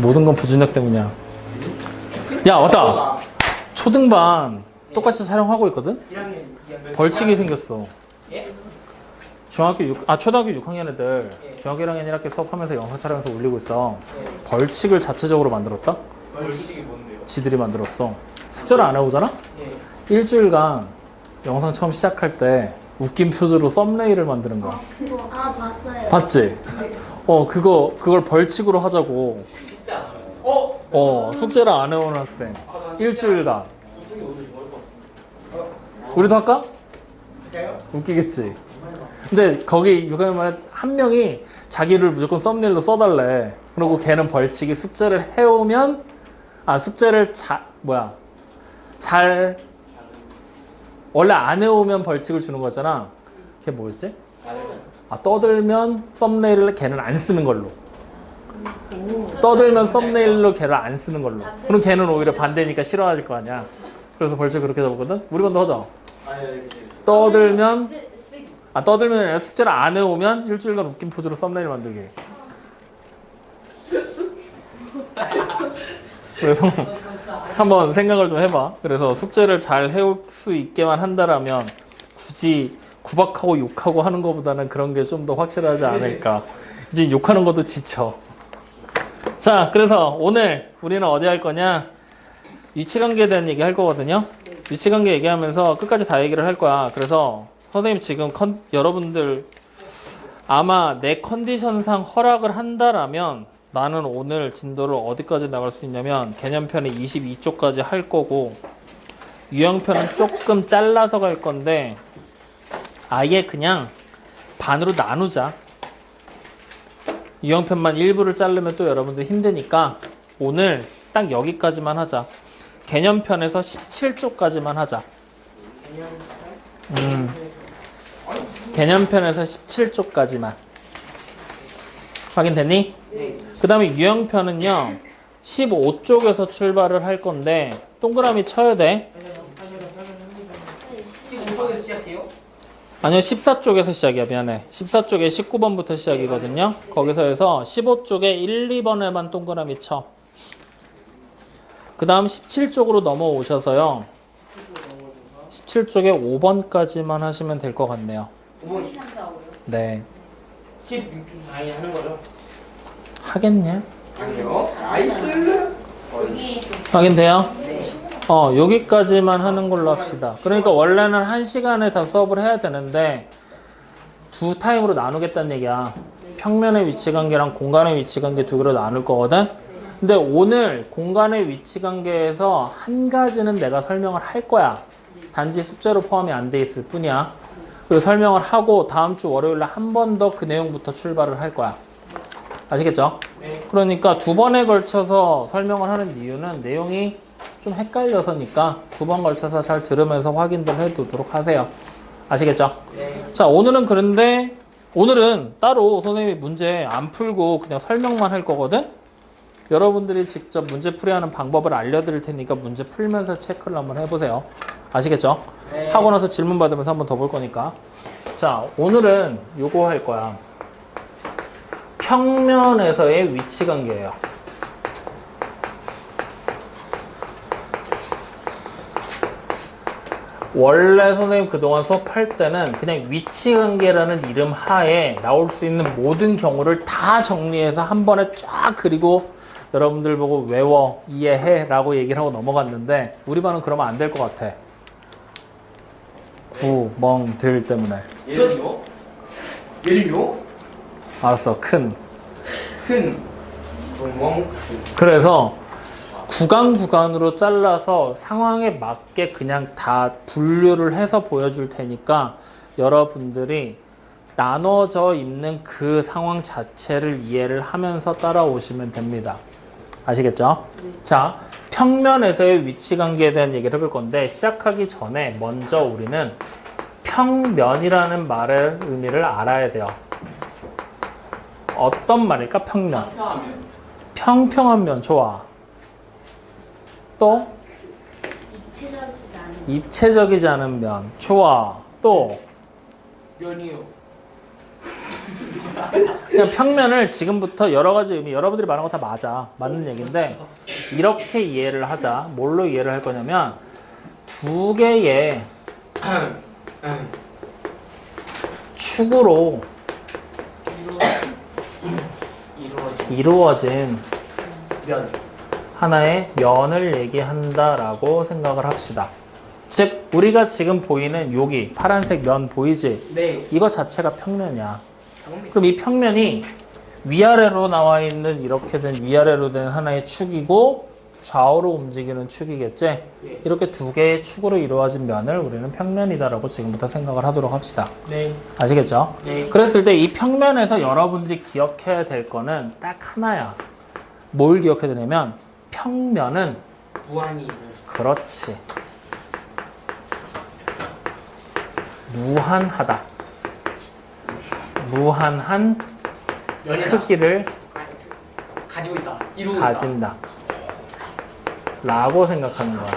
모든 건 부준혁 때문이야. 야, 맞다. 초등반 똑같이 촬영하고 있거든? 1학년, 2학년. 벌칙이 생겼어. 예? 초등학교 6학년 애들 예. 중학교 1학년 1학기 수업하면서 영상 촬영해서 올리고 있어. 예. 벌칙을 자체적으로 만들었다? 벌칙이 뭔데요? 지들이 만들었어. 숙제를 안 해오잖아? 예. 일주일간 영상 처음 시작할 때 웃긴 표지로 썸네일을 만드는 거야. 봤어요. 봤지? 그걸 벌칙으로 하자고. 숙제 안 하면. 숙제를 안 해오는 학생. 일주일간. 저쪽이 오늘 좋을 것 같은데. 우리도 할까? 할까요? 웃기겠지? 근데 거기 6학년만에 한 명이 자기를 무조건 썸네일로 써달래. 그리고 걔는 벌칙이 숙제를 해오면, 숙제를 원래 안 해오면 벌칙을 주는 거잖아. 걔 뭐였지? 떠들면 썸네일을 걔는 안 쓰는 걸로. 떠들면 썸네일로 걔를 안 쓰는 걸로. 그럼 걔는 오히려 반대니까 싫어하실 거 아니야. 그래서 벌칙 그렇게 잡거든? 우리 반도 하자. 떠들면 아니라 숙제를 안 해오면 일주일간 웃긴 포즈로 썸네일 만들기. 그래서 한번 생각을 좀 해봐. 그래서 숙제를 잘 해올 수 있게만 한다라면 굳이 구박하고 욕하고 하는 것보다는 그런 게 좀 더 확실하지 않을까. 이제 욕하는 것도 지쳐. 자, 그래서 오늘 우리는 어디 할 거냐? 위치관계에 대한 얘기 할 거거든요. 위치관계 얘기하면서 끝까지 다 얘기를 할 거야. 그래서 선생님 지금 여러분들 아마 내 컨디션상 허락을 한다라면 나는 오늘 진도를 어디까지 나갈 수 있냐면 개념편에 22쪽까지 할 거고 유형편은 조금 잘라서 갈 건데 아예 그냥 반으로 나누자. 유형편만 일부를 자르면 또 여러분들 힘드니까 오늘 딱 여기까지만 하자. 개념편에서 17쪽까지만 하자. 개념편에서 17쪽까지만. 확인됐니? 네. 그 다음에 유형편은요 15쪽에서 출발을 할 건데 동그라미 쳐야 돼. 15쪽에서 시작해요? 아니요 14쪽에서 시작이야. 미안해. 14쪽에 19번부터 시작이거든요. 거기서 해서 15쪽에 1, 2번에만 동그라미 쳐. 그 다음 17쪽으로 넘어오셔서요 17쪽에 5번까지만 하시면 될 것 같네요. 5번. 네. 16쪽 다행히 하는 거죠? 하겠냐? 아니요. 나이스. 확인돼요? 네. 여기까지만 하는 걸로 합시다. 그러니까 원래는 1시간에 다 수업을 해야 되는데 두 타임으로 나누겠다는 얘기야. 평면의 위치관계랑 공간의 위치관계 두 개로 나눌 거거든. 근데 오늘 공간의 위치관계에서 한 가지는 내가 설명을 할 거야. 단지 숙제로 포함이 안 돼 있을 뿐이야. 그리고 설명을 하고 다음 주 월요일에 한 번 더 그 내용부터 출발을 할 거야. 아시겠죠? 네. 그러니까 두 번에 걸쳐서 설명을 하는 이유는 내용이 좀 헷갈려서니까 두 번 걸쳐서 잘 들으면서 확인들 해두도록 하세요. 아시겠죠? 네. 자, 오늘은 그런데 오늘은 따로 선생님이 문제 안 풀고 그냥 설명만 할 거거든? 여러분들이 직접 문제 풀이하는 방법을 알려드릴 테니까 문제 풀면서 체크를 한번 해보세요. 아시겠죠? 네. 하고 나서 질문 받으면서 한번 더 볼 거니까. 자, 오늘은 요거 할 거야. 평면에서의 위치관계예요. 원래 선생님 그동안 수업할 때는 그냥 위치관계라는 이름 하에 나올 수 있는 모든 경우를 다 정리해서 한 번에 쫙 그리고 여러분들 보고 외워, 이해해 라고 얘기를 하고 넘어갔는데 우리 반은 그러면 안 될 것 같아. 구멍들 때문에. 예를요? 예를요? 알았어, 큰. 큰 구멍. 그래서 구간으로 잘라서 상황에 맞게 그냥 다 분류를 해서 보여줄 테니까 여러분들이 나눠져 있는 그 상황 자체를 이해를 하면서 따라오시면 됩니다. 아시겠죠? 자, 평면에서의 위치관계에 대한 얘기를 해볼 건데 시작하기 전에 먼저 우리는 평면이라는 말의 의미를 알아야 돼요. 어떤 말일까? 평면. 평평하면. 평평한 면. 좋아. 또 입체적이지 않은 입체적이지 않은 면. 좋아. 또 면이요. 그냥 평면을 지금부터 여러 가지 의미, 여러분들이 말한 거 다 맞아. 맞는 얘기인데, 이렇게 이해를 하자. 뭘로 이해를 할 거냐면, 두 개의 축으로 이루어진 면. 하나의 면을 얘기한다라고 생각을 합시다. 즉, 우리가 지금 보이는 여기 파란색 면 보이지? 네. 이거 자체가 평면이야. 그럼 이 평면이 위아래로 나와 있는 이렇게 된 위아래로 된 하나의 축이고 좌우로 움직이는 축이겠지? 네. 이렇게 두 개의 축으로 이루어진 면을 우리는 평면이다라고 지금부터 생각을 하도록 합시다. 네. 아시겠죠? 네. 그랬을 때 이 평면에서 여러분들이 기억해야 될 거는 딱 하나야. 뭘 기억해야 되냐면 평면은 무한히 있는. 그렇지. 무한하다. 무한한 면이다. 크기를 가지고 있다. 이루고 가진다. 라고 생각하는 거야.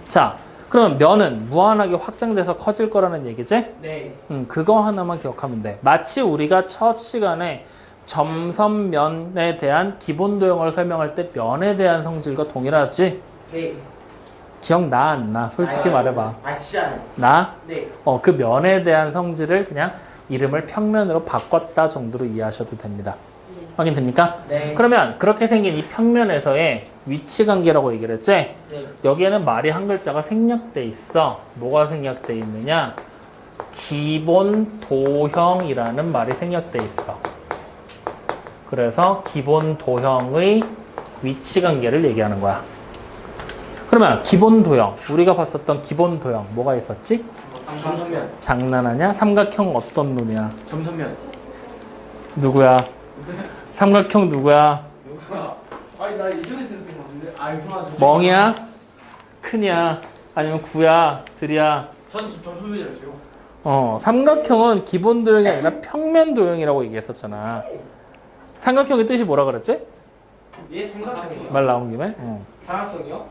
자, 그러면 면은 무한하게 확장돼서 커질 거라는 얘기지? 있다. 네. 그거 하나만 기억하면 돼. 마치 우리가 첫 시간에 점선면에 대한 기본 도형을 설명할 때 면에 대한 성질과 동일하지? 네. 기억나 안 나? 솔직히 말해봐. 아 진짜. 나? 네. 그 면에 대한 성질을 그냥 이름을 평면으로 바꿨다 정도로 이해하셔도 됩니다. 네. 확인됩니까? 네. 그러면 그렇게 생긴 이 평면에서의 위치 관계라고 얘기를 했지? 네. 여기에는 말이 한 글자가 생략돼 있어. 뭐가 생략돼 있느냐? 기본 도형이라는 말이 생략돼 있어. 그래서 기본 도형의 위치 관계를 얘기하는 거야. 그러면 기본 도형, 우리가 봤었던 기본 도형 뭐가 있었지? 점선면. 장난하냐? 삼각형 어떤 놈이야? 점선면. 누구야? 삼각형 누구야? 아니 나 이쪽에 쓰는 거 같은데. 아 이거 멍이야? 크냐? 아니면 구야? 들이야? 전 점선면이었어요. 삼각형은 기본 도형이 아니라 평면 도형이라고 얘기했었잖아. 삼각형의 뜻이 뭐라 그랬지? 얘 삼각형이요. 말 나온 김에? 삼각형이요?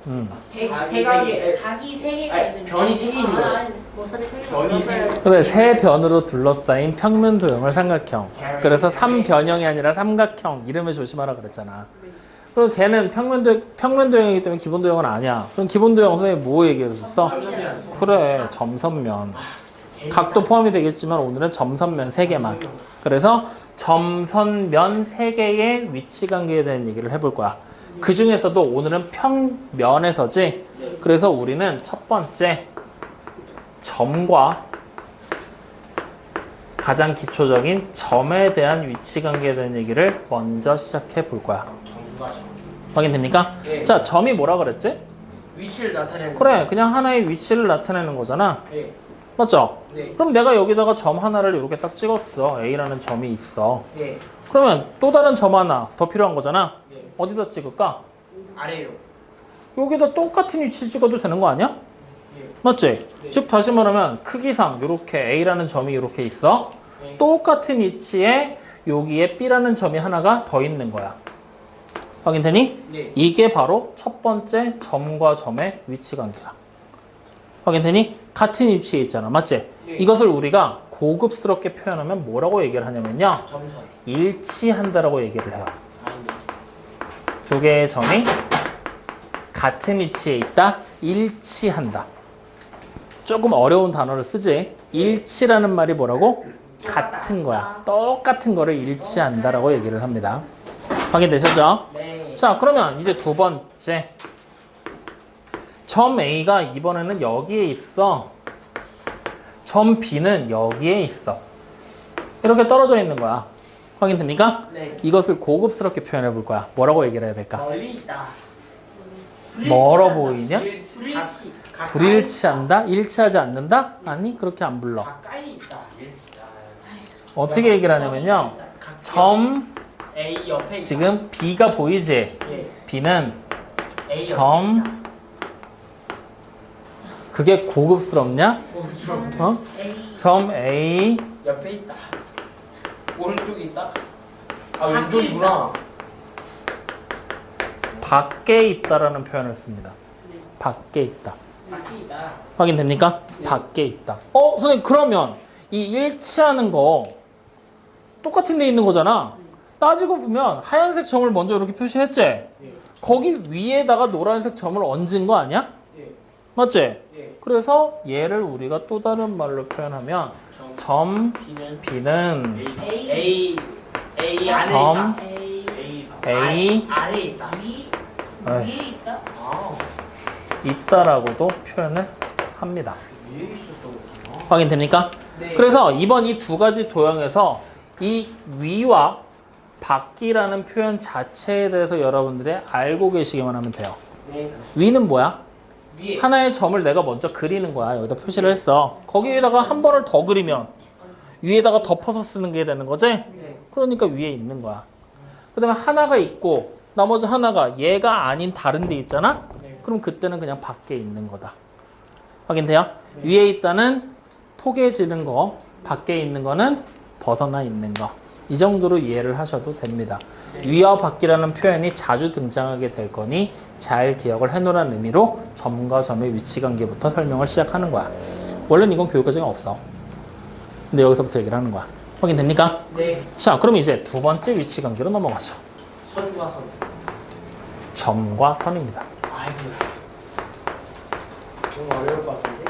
세각이 각이 세 개가 아니, 있는 변이 세 개 있는 거예요. 모서리 세 변이 세 개. 그래, 세 변으로 둘러싸인 평면 도형을 삼각형. 그래서 삼변형이 아니라 삼각형. 이름을 조심하라 그랬잖아. 그럼 걔는 평면 도형이기 때문에 기본 도형은 아니야. 그럼 기본 도형 선생님이 뭐 얘기해줬어? 점선면. 그래, 점선면. 각도 포함이 되겠지만 오늘은 점선면 3개만. 그래서 점선면 3개의 위치 관계에 대한 얘기를 해볼 거야. 그 중에서도 오늘은 평면에서지. 그래서 우리는 첫 번째 점과 가장 기초적인 점에 대한 위치 관계에 대한 얘기를 먼저 시작해 볼 거야. 점과 점. 확인됩니까? 네. 자, 점이 뭐라 그랬지? 위치를 나타내는. 그래, 그냥 하나의 위치를 나타내는 거잖아. 네. 맞죠? 네. 그럼 내가 여기다가 점 하나를 이렇게 딱 찍었어. A라는 점이 있어. 네. 그러면 또 다른 점 하나 더 필요한 거잖아. 네. 어디다 찍을까? 아래요. 여기다 똑같은 위치 찍어도 되는 거 아니야? 네. 맞지? 네. 즉 다시 말하면 크기상 이렇게 A라는 점이 이렇게 있어. 네. 똑같은 위치에 여기에 B라는 점이 하나가 더 있는 거야. 확인되니? 네. 이게 바로 첫 번째 점과 점의 위치 관계야. 확인되니? 같은 위치에 있잖아. 맞지? 네. 이것을 우리가 고급스럽게 표현하면 뭐라고 얘기를 하냐면요. 점선. 일치한다라고 얘기를 해요. 아닌데. 두 개의 점이 같은 위치에 있다. 일치한다. 조금 어려운 단어를 쓰지. 일치라는 말이 뭐라고? 같은 거야. 똑같은 거를 일치한다라고 얘기를 합니다. 확인되셨죠? 네. 자, 그러면 이제 두 번째. 점 A가 이번에는 여기에 있어. 점 B는 여기에 있어. 이렇게 떨어져 있는 거야. 확인됩니까? 네. 이것을 고급스럽게 표현해 볼 거야. 뭐라고 얘기를 해야 될까? 멀리 있다. 멀어 보이냐? 불일치. 불일치한다? 일치하지 않는다? 아니, 그렇게 안 불러. 가까이 있다. 일치다. 어떻게 얘기를 하냐면요. 점, A 옆에 있다. 지금 B가 보이지? 예. B는 A 점, 옆에 있다. 그게 고급스럽냐? 어? A. 점 A, 옆에 있다. 오른쪽에 있다. 아 밖에 왼쪽이구나. 밖에 있다라는 표현을 씁니다. 네. 밖에 있다. 같이 있다. 확인됩니까? 네. 밖에 있다. 선생님, 그러면 이 일치하는 거 똑같은 데 있는 거잖아. 따지고 보면 하얀색 점을 먼저 이렇게 표시했지? 예. 거기 위에다가 노란색 점을 얹은 거 아니야? 예. 맞지? 예. 그래서 얘를 우리가 또 다른 말로 표현하면 점 B는 B는 A 안에 점 있다. A A 안에 있다. 위 에이. 위에 있다. 아, 있다라고도 표현을 합니다. 위에 있었어. 확인됩니까? 네. 그래서 이번 이 두 가지 도형에서 이 위와 밖이라는 표현 자체에 대해서 여러분들이 알고 계시기만 하면 돼요. 네. 위는 뭐야? 위에. 하나의 점을 내가 먼저 그리는 거야. 여기다 표시를 했어. 거기에다가 한 번을 더 그리면 위에다가 덮어서 쓰는 게 되는 거지? 네. 그러니까 위에 있는 거야. 그 다음에 하나가 있고 나머지 하나가 얘가 아닌 다른 데 있잖아? 네. 그럼 그때는 그냥 밖에 있는 거다. 확인돼요? 위에 있다는 포개지는 거, 밖에 있는 거는 벗어나 있는 거. 이 정도로 이해를 하셔도 됩니다. 위와 밖이라는 표현이 자주 등장하게 될 거니 잘 기억을 해놓으라는 의미로 점과 점의 위치 관계부터 설명을 시작하는 거야. 원래는 이건 교육 과정에 없어. 근데 여기서부터 얘기를 하는 거야. 확인됩니까? 네. 자, 그럼 이제 두 번째 위치 관계로 넘어가죠. 선과 선. 점과 선입니다. 아이고. 너무 어려울 것 같은데.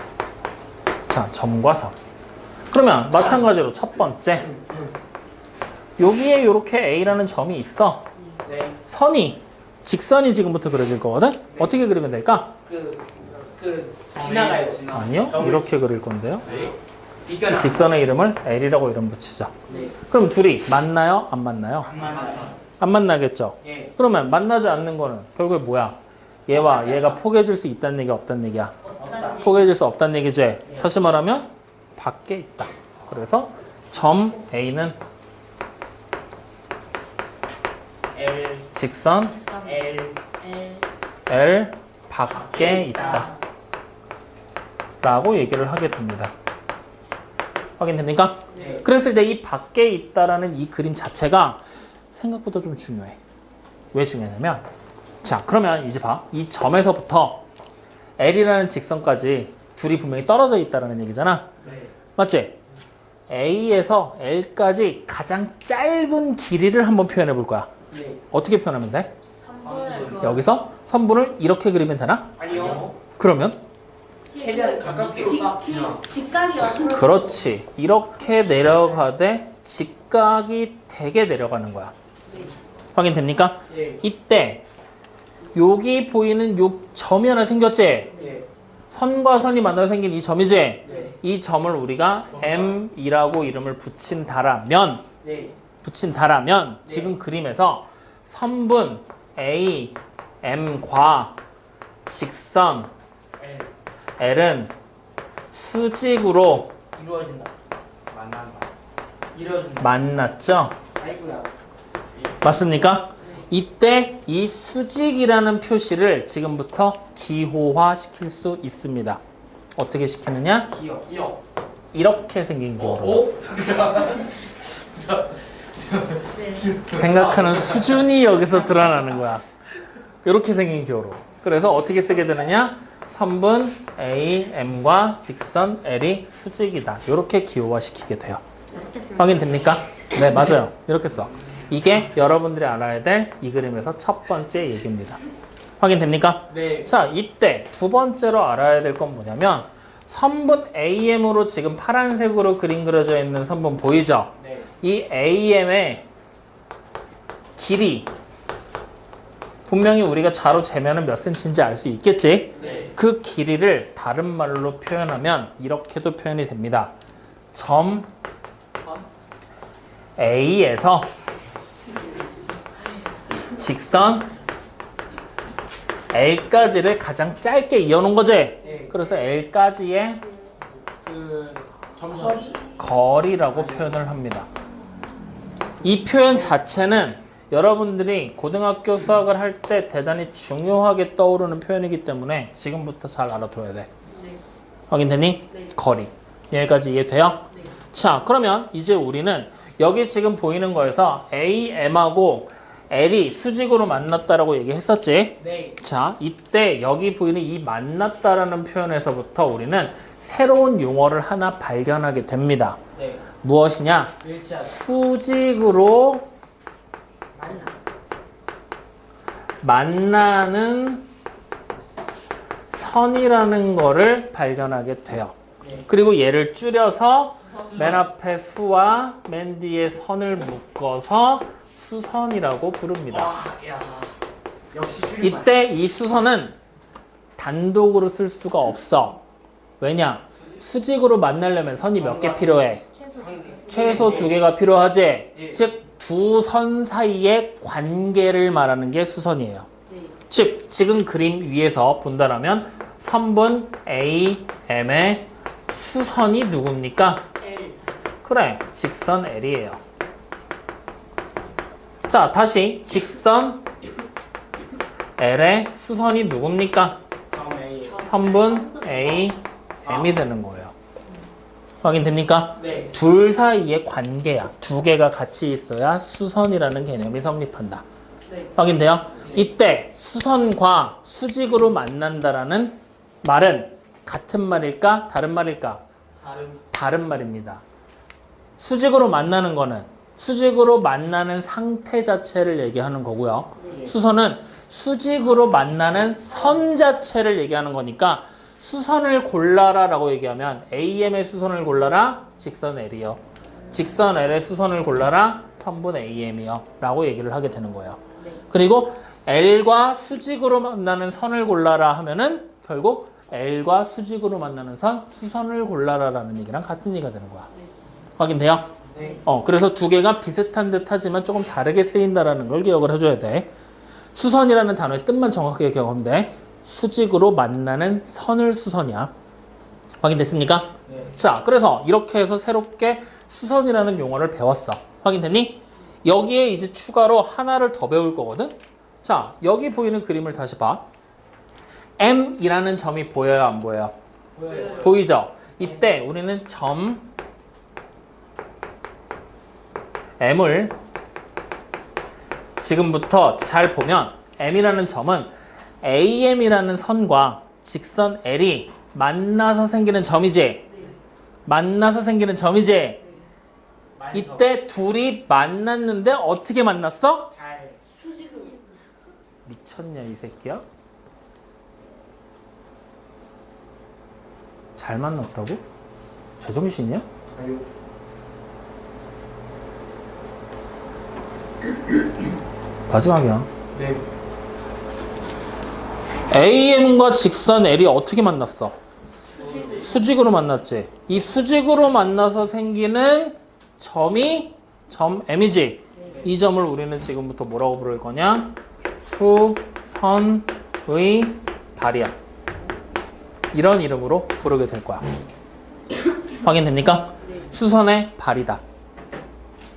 자, 점과 선. 그러면 마찬가지로 첫 번째. 여기에 이렇게 A라는 점이 있어. 네. 선이, 직선이 지금부터 그려질 거거든? 어떻게 그리면 될까? 지나가요. 아니요. 점을- 이렇게 그릴 건데요. 네. 비껴나. 직선의 이름을 L이라고 이름 붙이죠. 네. 그럼 둘이 만나요? 안 만나요? 안 맞아. 안 만나겠죠? 예. 그러면 만나지 않는 거는 결국에 뭐야? 얘와 얘가 포개질 수 있다는 얘기 없다는 얘기야? 없다. 포개질 수 없다는 얘기지? 다시 말하면 밖에 있다. 그래서 점 A는 L 직선 L L 밖에 있다 라고 얘기를 하게 됩니다. 확인됩니까? 네. 그랬을 때 이 밖에 있다라는 이 그림 자체가 생각보다 좀 중요해. 왜 중요하냐면, 자, 그러면 이제 봐. 이 점에서부터 L이라는 직선까지 둘이 분명히 떨어져 있다라는 얘기잖아. 네. 맞지? A에서 L까지 가장 짧은 길이를 한번 표현해 볼 거야. 네. 어떻게 표현하면 돼? 3분을 여기서 선분을 이렇게 그리면 되나? 아니요. 그러면? 최대한 가깝게. 직각이야. 그렇지. 이렇게 내려가되 직각이 되게 내려가는 거야. 확인됩니까? 예. 이때 여기 보이는 요 점이 하나 생겼지? 예. 선과 선이 만나서 생긴 이 점이지? 네. 이 점을 우리가 M이라고 이름을 붙인다라면 네. 지금 그림에서 선분 A, M과 직선 L. L은 수직으로 이루어진다. 만난다. 이루어진다. 만났죠? 아이고야. 맞습니까? 이때 이 수직이라는 표시를 지금부터 기호화 시킬 수 있습니다. 어떻게 시키느냐? 기억. 이렇게 생긴 기호로. 오? 생각하는 수준이 여기서 드러나는 거야. 이렇게 생긴 기호로. 그래서 어떻게 쓰게 되느냐? 선분 A, M과 직선 L이 수직이다. 이렇게 기호화 시키게 돼요. 확인됩니까? 네, 맞아요. 이렇게 써. 이게 여러분들이 알아야 될 이 그림에서 첫 번째 얘기입니다. 확인됩니까? 네. 자, 이때 두 번째로 알아야 될 건 뭐냐면 선분 AM으로 지금 파란색으로 그림 그려져 있는 선분 보이죠? 네. 이 AM의 길이 분명히 우리가 자로 재면은 몇 센치인지 알 수 있겠지? 네. 그 길이를 다른 말로 표현하면 이렇게도 표현이 됩니다. 점 A에서 직선 L까지를 가장 짧게 이어놓은 거지? 네. 그래서 L까지의 그 점선. 거리 거리라고 표현을 합니다. 이 표현 자체는 여러분들이 고등학교 수학을 할 때 대단히 중요하게 떠오르는 표현이기 때문에 지금부터 잘 알아둬야 돼. 네. 확인되니? 네. 거리. 여기까지 이해돼요? 네. 자, 그러면 이제 우리는 여기 지금 보이는 거에서 A, M하고 L이 수직으로 만났다라고 얘기했었지? 네. 자, 이때 여기 보이는 이 만났다라는 표현에서부터 우리는 새로운 용어를 하나 발견하게 됩니다. 네. 무엇이냐? 일치하다. 수직으로 만나는 선이라는 거를 발견하게 돼요. 네. 그리고 얘를 줄여서 맨 앞에 수와 맨 뒤에 선을 묶어서 수선이라고 부릅니다. 와, 야. 역시 줄임말. 이때 이 수선은 단독으로 쓸 수가 없어. 왜냐? 수직으로 만나려면 선이 몇 개 필요해? 최소 2개가 필요하지? 예. 즉, 두 선 사이의 관계를 말하는 게 수선이에요. 즉, 지금 그림 위에서 본다라면 선분 AM의 수선이 누굽니까? L. 그래, 직선 L이에요. 자, 다시 직선 L의 수선이 누굽니까? 다음 A. 선분 AM이 되는 거예요. 확인됩니까? 네. 둘 사이의 관계야. 2개가 같이 있어야 수선이라는 개념이 성립한다. 네. 확인돼요? 이때 수선과 수직으로 만난다라는 말은 같은 말일까? 다른 말일까? 다른 말입니다. 수직으로 만나는 거는 수직으로 만나는 상태 자체를 얘기하는 거고요. 수선은 수직으로 만나는 선 자체를 얘기하는 거니까 수선을 골라라 라고 얘기하면 AM의 수선을 골라라 직선 L이요. 직선 L의 수선을 골라라 선분 AM이요 라고 얘기를 하게 되는 거예요. 그리고 L과 수직으로 만나는 선을 골라라 하면은 결국 L과 수직으로 만나는 선, 수선을 골라라 라는 얘기랑 같은 얘기가 되는 거야. 확인돼요? 네. 그래서 2개가 비슷한 듯 하지만 조금 다르게 쓰인다라는 걸 기억을 해줘야 돼. 수선이라는 단어의 뜻만 정확하게 기억하면 돼. 수직으로 만나는 선을 수선이야. 확인됐습니까? 네. 자, 그래서 이렇게 해서 새롭게 수선이라는 용어를 배웠어. 확인됐니? 여기에 이제 추가로 하나를 더 배울 거거든? 자, 여기 보이는 그림을 다시 봐. M이라는 점이 보여요, 안 보여요? 보여요. 보이죠? 이때 우리는 점 M을 지금부터 잘 보면 M이라는 점은 AM이라는 선과 직선 L이 만나서 생기는 점이지? 만나서 생기는 점이지? 이때 둘이 만났는데 어떻게 만났어? 잘. 수직으로. 미쳤냐 이 새끼야? 잘 만났다고? 제정신이야? 아유. 마지막이야. 네. AM과 직선 L이 어떻게 만났어? 수직으로. 수직으로 만났지. 이 수직으로 만나서 생기는 점이 점 M이지. 이 점을 우리는 지금부터 뭐라고 부를 거냐? 수선의 발이야. 이런 이름으로 부르게 될 거야. 확인됩니까? 수선의 발이다.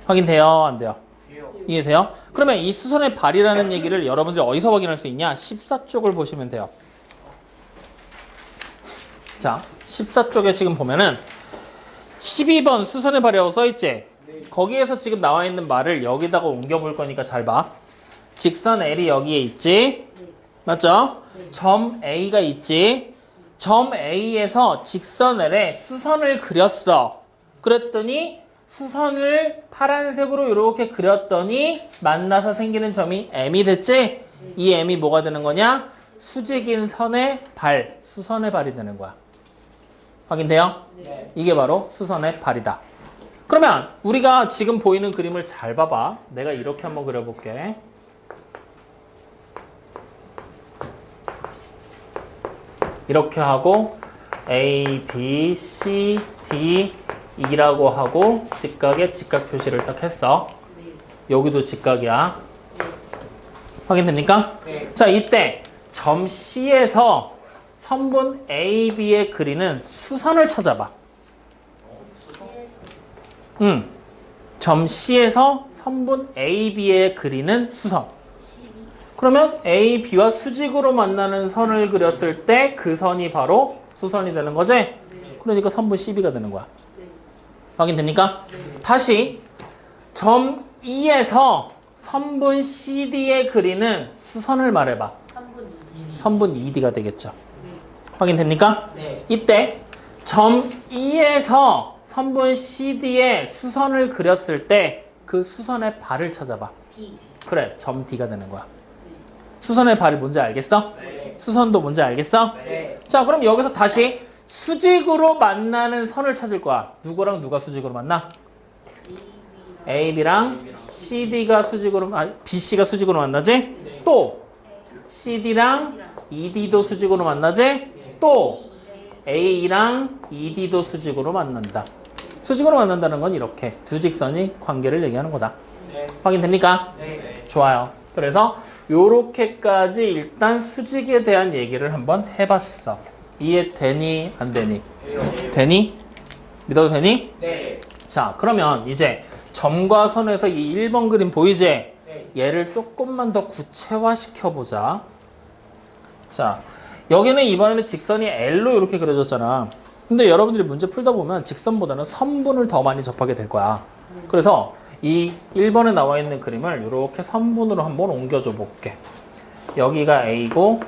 확인돼요? 안 돼요? 돼요. 이해돼요? 그러면 이 수선의 발이라는 얘기를 여러분들이 어디서 확인할 수 있냐? 14쪽을 보시면 돼요. 자, 14쪽에 지금 보면은 12번 수선의 발이라고 써있지? 거기에서 지금 나와 있는 말을 여기다가 옮겨볼 거니까 잘 봐. 직선 L이 여기에 있지? 맞죠? 점 A가 있지? 점 A에서 직선 L에 수선을 그렸어. 그랬더니 수선을 파란색으로 이렇게 그렸더니 만나서 생기는 점이 M이 됐지? 이 M이 뭐가 되는 거냐? 수직인 선의 발, 수선의 발이 되는 거야. 확인돼요? 네. 이게 바로 수선의 발이다. 그러면 우리가 지금 보이는 그림을 잘 봐봐. 내가 이렇게 한번 그려볼게. 이렇게 하고 A, B, C, D, E라고 하고 직각에 직각 표시를 딱 했어. 여기도 직각이야. 확인됩니까? 네. 자, 이때 점 C에서 선분 A, B에 그리는 수선을 찾아봐. 점 C에서 선분 A, B에 그리는 수선. 그러면 A, B와 수직으로 만나는 선을 그렸을 때 그 선이 바로 수선이 되는 거지? 그러니까 선분 CB가 되는 거야. 확인됩니까? 다시 점 E에서 선분 CD에 그리는 수선을 말해봐. 선분 ED가 되겠죠. 확인됩니까? 네. 이때 점 E에서 선분 CD에 수선을 그렸을 때 그 수선의 발을 찾아봐. D. 그래, 점 D가 되는 거야. 수선의 발이 뭔지 알겠어? 네. 수선도 뭔지 알겠어? 네. 자, 그럼 여기서 다시 수직으로 만나는 선을 찾을 거야. 누구랑 누가 수직으로 만나? AB랑 CD가 수직으로, BC가 수직으로 만나지? 또 CD랑 ED도 수직으로 만나지? 또 A랑 ED도 수직으로 만난다. 수직으로 만난다는 건 이렇게 두 직선이 관계를 얘기하는 거다. 네. 확인됩니까? 네. 좋아요. 그래서 요렇게까지 일단 수직에 대한 얘기를 한번 해봤어. 이해되니? 안 되니? 되니? 믿어도 되니? 네. 자, 그러면 이제 점과 선에서 이 1번 그림 보이지? 네. 얘를 조금만 더 구체화시켜보자. 자, 여기는 이번에는 직선이 L로 이렇게 그려졌잖아. 근데 여러분들이 문제 풀다 보면 직선보다는 선분을 더 많이 접하게 될 거야. 그래서 이 1번에 나와 있는 그림을 이렇게 선분으로 한번 옮겨줘 볼게. 여기가 A고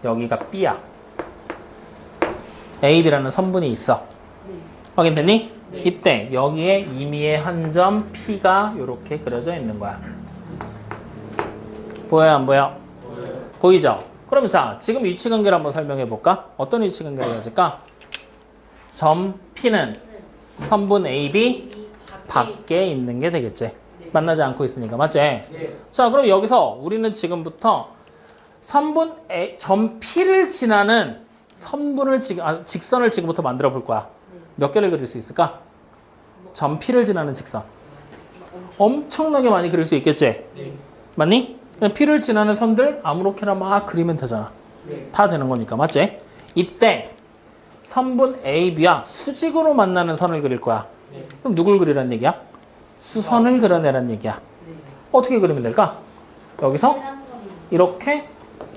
여기가 B야. A, B라는 선분이 있어. 확인됐니? 이때 여기에 임의의 한 점 P가 이렇게 그려져 있는 거야. 보여요, 안 보여? 보이죠? 그러면 자, 지금 위치관계를 한번 설명해 볼까? 어떤 위치관계를 가질까? 점 P는 선분 AB 밖에 있는 게 되겠지. 만나지 않고 있으니까, 맞지? 네. 자, 그럼 여기서 우리는 지금부터 선분 점 P를 지나는 선분을 직선을 지금부터 만들어 볼 거야. 몇 개를 그릴 수 있을까? 점 P를 지나는 직선. 엄청나게 많이 그릴 수 있겠지? 네. 맞니? 그냥 P를 지나는 선들 아무렇게나 막 그리면 되잖아. 네. 다 되는 거니까, 맞지? 이때 선분 AB와 수직으로 만나는 선을 그릴 거야. 네. 그럼 누굴 그리란 얘기야? 수선을 그려내란 얘기야. 어떻게 그리면 될까? 여기서 이렇게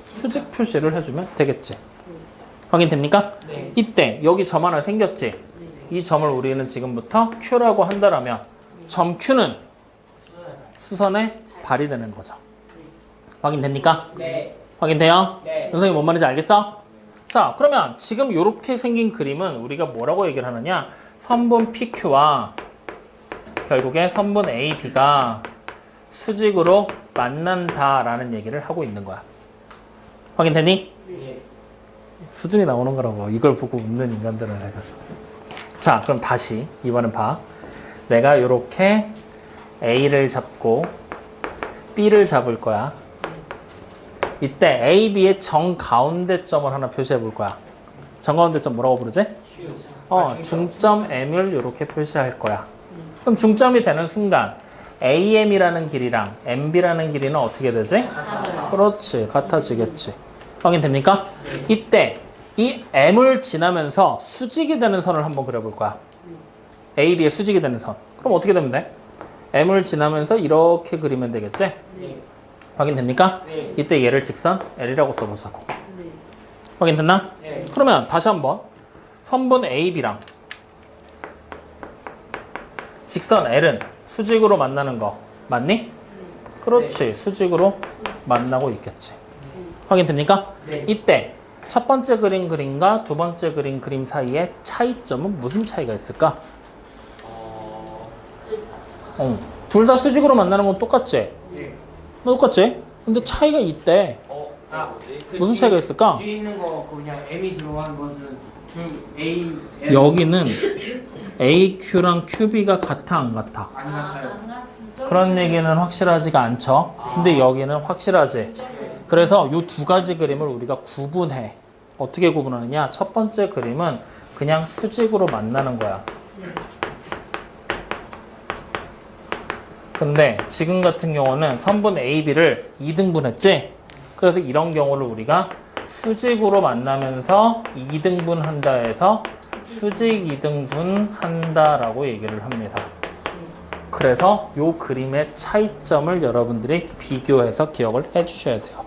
수직 표시를 해주면 되겠지. 확인됩니까? 네. 이때 여기 점 하나 생겼지? 이 점을 우리는 지금부터 Q라고 한다라면 점 Q는 수선의 발이 되는 거죠. 확인됩니까? 네. 확인돼요? 네. 선생님 뭔 말인지 알겠어? 자, 그러면 지금 이렇게 생긴 그림은 우리가 뭐라고 얘기를 하느냐? 선분 PQ와 결국에 선분 AB가 수직으로 만난다라는 얘기를 하고 있는 거야. 확인되니? 네. 수준이 나오는 거라고. 이걸 보고 웃는 인간들은 해가지고. 자, 그럼 다시 이번엔 봐. 내가 이렇게 A를 잡고 B를 잡을 거야. 이때 A, B의 정가운데 점을 하나 표시해 볼 거야. 정가운데 점 뭐라고 부르지? 중점 M을 이렇게 표시할 거야. 그럼 중점이 되는 순간 AM이라는 길이랑 MB라는 길이는 어떻게 되지? 그렇지, 같아지겠지. 확인됩니까? 이때 이 M을 지나면서 수직이 되는 선을 한번 그려볼 거야. AB의 수직이 되는 선. 그럼 어떻게 되면 돼? M을 지나면서 이렇게 그리면 되겠지? 네. 확인됩니까? 네. 이때 얘를 직선 L이라고 써보자고. 확인됐나? 네. 그러면 다시 한번 선분 AB랑 직선 L은 수직으로 만나는 거 맞니? 그렇지. 수직으로 만나고 있겠지. 확인됩니까? 네. 이때 첫 번째 그림과 두 번째 그림 사이에 차이점은 무슨 차이가 있을까? 둘 다 수직으로 만나는 건 똑같지? 네. 똑같지? 근데 차이가 있대. 그 무슨 차이가 있을까? 뒤에 있는 거 그냥 M이 들어간 것은 A 여기는 AQ랑 QB가 같아 안 같아? 안 같아요. 그런 얘기는 확실하지가 않죠. 근데 여기는 확실하지. 그래서 이 두 가지 그림을 우리가 구분해. 어떻게 구분하느냐? 첫 번째 그림은 그냥 수직으로 만나는 거야. 근데 지금 같은 경우는 선분 AB를 2등분했지? 그래서 이런 경우를 우리가 수직으로 만나면서 2등분 한다 해서 수직 2등분 한다라고 얘기를 합니다. 그래서 이 그림의 차이점을 여러분들이 비교해서 기억을 해 주셔야 돼요.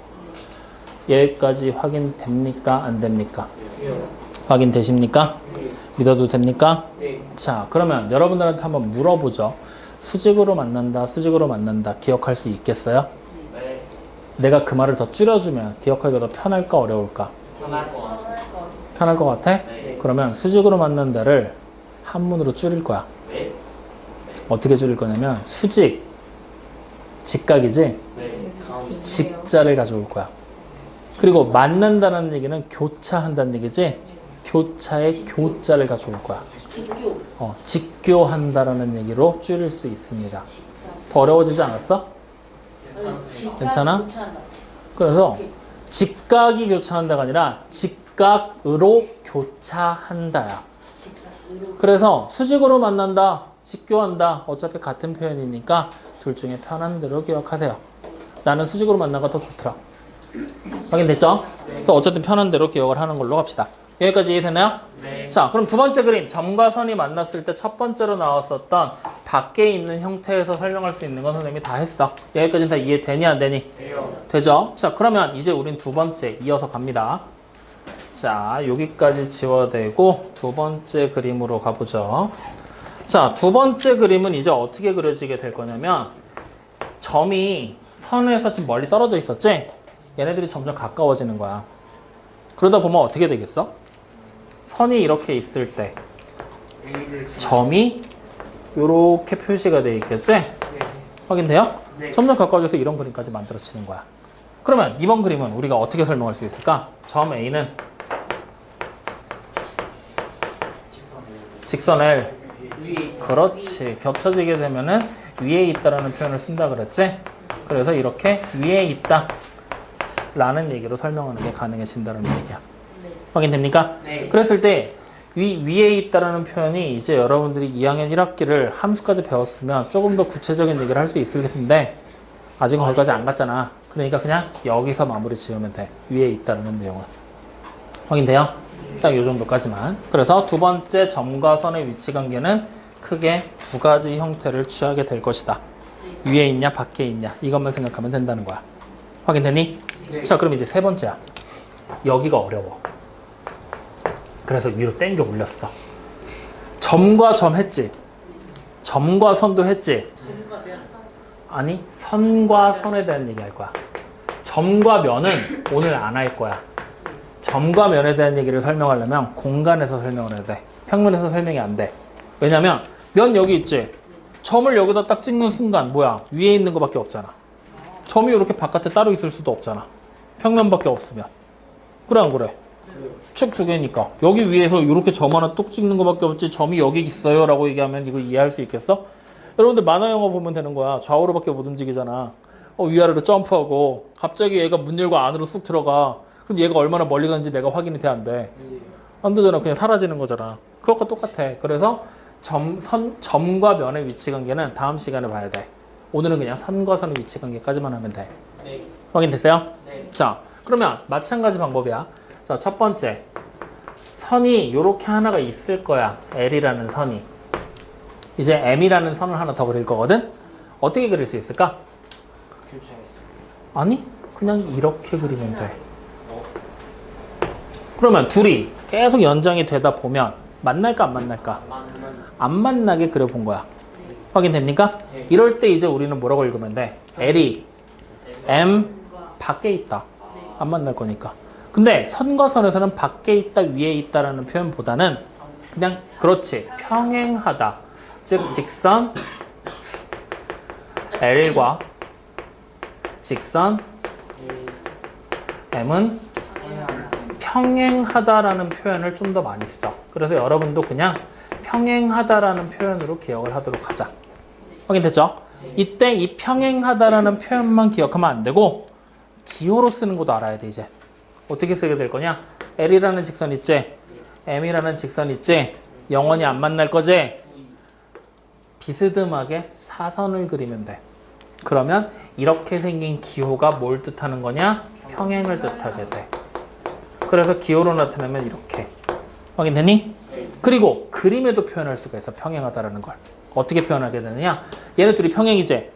여기까지 확인됩니까? 안 됩니까? 확인되십니까? 믿어도 됩니까? 네. 자, 그러면 여러분들한테 한번 물어보죠. 수직으로 만난다, 수직으로 만난다. 기억할 수 있겠어요? 네. 내가 그 말을 더 줄여주면 기억하기가 더 편할까, 어려울까? 편할 것 같아요. 편할 것 같아? 네. 그러면 수직으로 만난다를 한문으로 줄일 거야. 네. 어떻게 줄일 거냐면 수직, 직각이지? 네. 가운데. 직자를 가져올 거야. 그리고 만난다는 얘기는 교차한다는 얘기지? 교차에 교자를 가져올 거야. 직교. 직교한다라는 얘기로 줄일 수 있습니다. 더 어려워지지 않았어? 괜찮아? 그래서 직각이 교차한다가 아니라 직각으로 교차한다야. 그래서 수직으로 만난다, 직교한다. 어차피 같은 표현이니까 둘 중에 편한 대로 기억하세요. 나는 수직으로 만난 거 더 좋더라. 확인됐죠? 그래서 어쨌든 편한 대로 기억을 하는 걸로 갑시다. 여기까지 이해됐나요? 네. 자, 그럼 두 번째 그림. 점과 선이 만났을 때 첫 번째로 나왔었던 밖에 있는 형태에서 설명할 수 있는 건 선생님이 다 했어. 여기까지는 다 이해되니 안 되니? 돼요. 되죠? 자, 그러면 이제 우린 두 번째 이어서 갑니다. 자, 여기까지 지워대고 두 번째 그림으로 가보죠. 자, 두 번째 그림은 이제 어떻게 그려지게 될 거냐면 점이 선에서 지금 멀리 떨어져 있었지? 얘네들이 점점 가까워지는 거야. 그러다 보면 어떻게 되겠어? 선이 이렇게 있을 때 점이 이렇게 표시가 돼 있겠지? 확인돼요? 네. 점점 가까워져서 이런 그림까지 만들어지는 거야. 그러면 이번 그림은 우리가 어떻게 설명할 수 있을까? 점 A는 직선 L. 위에 그렇지. 겹쳐지게 되면은 위에 있다라는 표현을 쓴다 그랬지? 그래서 이렇게 위에 있다 라는 얘기로 설명하는 게 가능해진다는 얘기야. 확인됩니까? 네. 그랬을 때 위에 있다라는 표현이 이제 여러분들이 2학년 1학기를 함수까지 배웠으면 조금 더 구체적인 얘기를 할 수 있을 텐데 아직은 거기까지 안 갔잖아. 그러니까 그냥 여기서 마무리 지으면 돼. 위에 있다는 내용은. 확인돼요? 딱 이 정도까지만. 그래서 두 번째 점과 선의 위치 관계는 크게 두 가지 형태를 취하게 될 것이다. 위에 있냐 밖에 있냐 이것만 생각하면 된다는 거야. 확인되니? 네. 자, 그럼 이제 세 번째야. 여기가 어려워. 그래서 위로 당겨 올렸어. 점과 점 했지? 점과 선도 했지? 아니, 선과 선에 대한 얘기 할 거야. 점과 면은 오늘 안 할 거야. 점과 면에 대한 얘기를 설명하려면 공간에서 설명을 해야 돼. 평면에서 설명이 안 돼. 왜냐면 면 여기 있지? 점을 여기다 딱 찍는 순간 뭐야? 위에 있는 거밖에 없잖아. 점이 이렇게 바깥에 따로 있을 수도 없잖아. 평면밖에 없으면. 그래 안 그래? 축 두 개니까. 여기 위에서 이렇게 점 하나 뚝 찍는 거밖에 없지 점이 여기 있어요 라고 얘기하면 이거 이해할 수 있겠어? 여러분들 만화 영화 보면 되는 거야. 좌우로밖에 못 움직이잖아. 위아래로 점프하고 갑자기 얘가 문 열고 안으로 쑥 들어가. 그럼 얘가 얼마나 멀리 가는지 내가 확인이 돼 안 돼? 안 되잖아. 그냥 사라지는 거잖아. 그것과 똑같아. 그래서 점과 면의 위치 관계는 다음 시간에 봐야 돼. 오늘은 그냥 선과 선의 위치 관계까지만 하면 돼. 네. 확인됐어요? 네. 자, 그러면 마찬가지 방법이야. 자, 첫 번째. 선이 요렇게 하나가 있을 거야. L이라는 선이. 이제 M이라는 선을 하나 더 그릴 거거든? 어떻게 그릴 수 있을까? 교차했어. 아니, 그냥 이렇게 그리면 돼. 그러면 둘이 계속 연장이 되다 보면 만날까 안 만날까? 안 만나게 그려본 거야. 확인됩니까? 네. 이럴 때 이제 우리는 뭐라고 읽으면 돼? L이 M 밖에 있다. 안 만날 거니까. 근데 선과 선에서는 밖에 있다, 위에 있다라는 표현보다는 그냥 그렇지. 평행하다. 즉 직선 L과 직선 M은 평행하다라는 표현을 좀 더 많이 써. 그래서 여러분도 그냥 평행하다라는 표현으로 기억을 하도록 하자. 확인됐죠? 이때 이 평행하다라는 표현만 기억하면 안 되고 기호로 쓰는 것도 알아야 돼. 이제 어떻게 쓰게 될 거냐? L이라는 직선 있지? M이라는 직선 있지? 영원히 안 만날 거지? 비스듬하게 사선을 그리면 돼. 그러면 이렇게 생긴 기호가 뭘 뜻하는 거냐? 평행을 뜻하게 돼. 그래서 기호로 나타내면 이렇게. 확인되니? 그리고 그림에도 표현할 수가 있어. 평행하다라는 걸. 어떻게 표현하게 되느냐? 얘네 둘이 평행이지?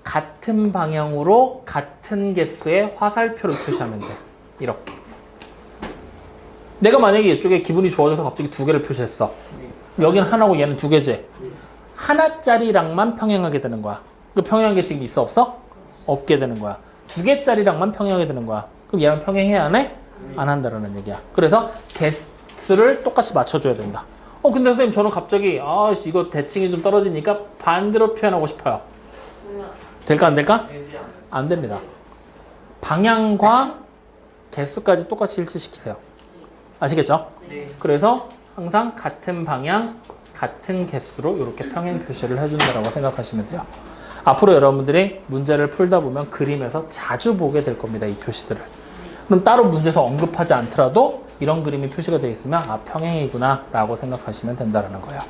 같은 방향으로 같은 개수의 화살표를 표시하면 돼. 이렇게. 내가 만약에 이쪽에 기분이 좋아져서 갑자기 두 개를 표시했어. 여기는 하나고 얘는 두 개지? 하나짜리랑만 평행하게 되는 거야. 그 평행한 게 지금 있어 없어? 없게 되는 거야. 두 개짜리랑만 평행하게 되는 거야. 그럼 얘랑 평행해야 안 해? 안 한다라는 얘기야. 그래서 개수를 똑같이 맞춰줘야 된다. 근데 선생님 저는 갑자기 이거 대칭이 좀 떨어지니까 반대로 표현하고 싶어요. 될까 안 될까? 되지 않아. 안 됩니다. 방향과 개수까지 똑같이 일치시키세요. 아시겠죠? 네. 그래서 항상 같은 방향, 같은 개수로 이렇게 평행 표시를 해준다고 생각하시면 돼요. 앞으로 여러분들이 문제를 풀다 보면 그림에서 자주 보게 될 겁니다. 이 표시들을. 그럼 따로 문제에서 언급하지 않더라도 이런 그림이 표시가 되어 있으면 평행이구나 라고 생각하시면 된다는 거예요.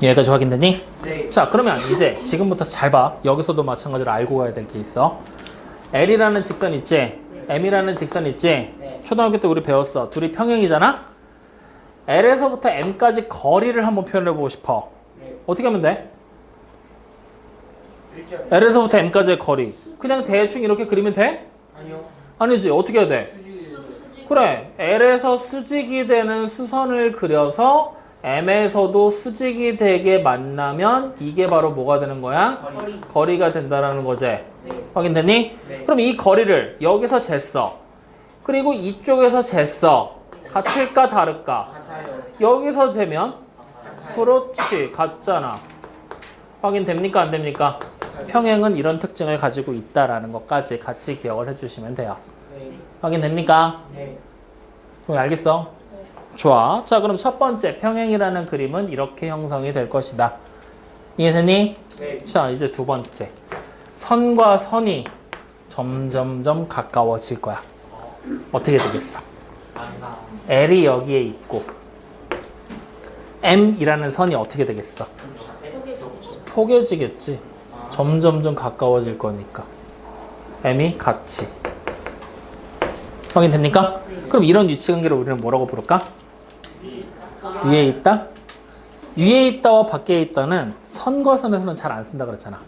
여기까지 확인되니? 네. 자, 그러면 이제 지금부터 잘 봐. 여기서도 마찬가지로 알고 가야 될 게 있어. L이라는 직선 있지? M이라는 직선 있지? 네. 초등학교 때 우리 배웠어. 둘이 평행이잖아? L에서부터 M까지 거리를 한번 표현해보고 싶어. 네. 어떻게 하면 돼? 일절. L에서부터 M까지의 거리. 그냥 대충 이렇게 그리면 돼? 아니요. 아니지. 어떻게 해야 돼? 수직이. 그래. L에서 수직이 되는 수선을 그려서 M에서도 수직이 되게 만나면 이게 바로 뭐가 되는 거야? 거리. 거리가 된다는 거지. 네. 확인됐니? 네. 그럼 이 거리를 여기서 쟀어. 그리고 이쪽에서 쟀어. 같을까 다를까? 같아요. 여기서 재면 같아요. 그렇지. 같잖아. 확인됩니까 안 됩니까? 평행은 이런 특징을 가지고 있다라는 것까지 같이 기억을 해주시면 돼요. 네. 확인됩니까? 네. 그럼 알겠어? 좋아. 자, 그럼 첫 번째 평행이라는 그림은 이렇게 형성이 될 것이다. 이해됐니? 네. 자, 이제 두 번째. 선과 선이 점점점 가까워질 거야. 어떻게 되겠어? 만나. L이 여기에 있고 M이라는 선이 어떻게 되겠어? 포개지겠지. 점점점 가까워질 거니까. M이 같이. 확인됩니까? 그럼 이런 위치관계를 우리는 뭐라고 부를까? 위에 있다? 위에 있다와 밖에 있다는 선과 선에서는 잘 안 쓴다 그랬잖아.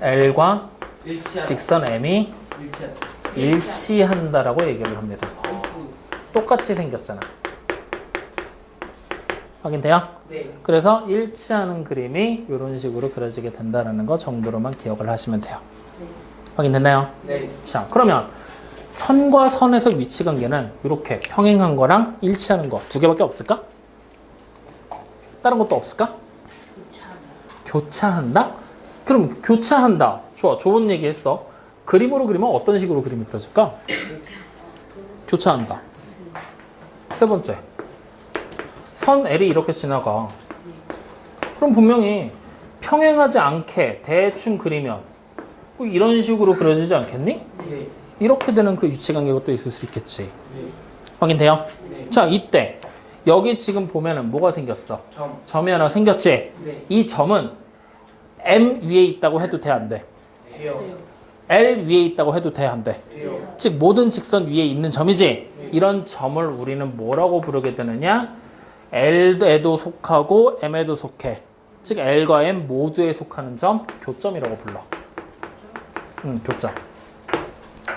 L과 일치한. 직선 M이 일치한. 일치한다라고 얘기를 합니다. 똑같이 생겼잖아. 확인돼요? 네. 그래서 일치하는 그림이 이런 식으로 그려지게 된다는 거 정도로만 기억을 하시면 돼요. 확인됐나요? 네. 자, 그러면 선과 선에서 위치 관계는 이렇게 평행한 거랑 일치하는 거 두 개밖에 없을까? 다른 것도 없을까? 교차한다? 그럼 교차한다. 좋아, 좋은 얘기 했어. 그림으로 그리면 어떤 식으로 그림이 그려질까? 교차한다. 세 번째. 선 L이 이렇게 지나가. 그럼 분명히 평행하지 않게 대충 그리면 뭐 이런 식으로 그려지지 않겠니? 네. 이렇게 되는 그 위치관계가 또 있을 수 있겠지. 네. 확인돼요? 네. 자, 이때 여기 지금 보면은 뭐가 생겼어? 점. 점이 하나 생겼지? 네. 이 점은 M 위에 있다고 해도 돼, 안 돼? 돼요. L 위에 있다고 해도 돼, 안 돼? 돼요. 즉 모든 직선 위에 있는 점이지? 이런 점을 우리는 뭐라고 부르게 되느냐? L에도 속하고 M에도 속해. 즉 L과 M 모두에 속하는 점 교점이라고 불러. 교점.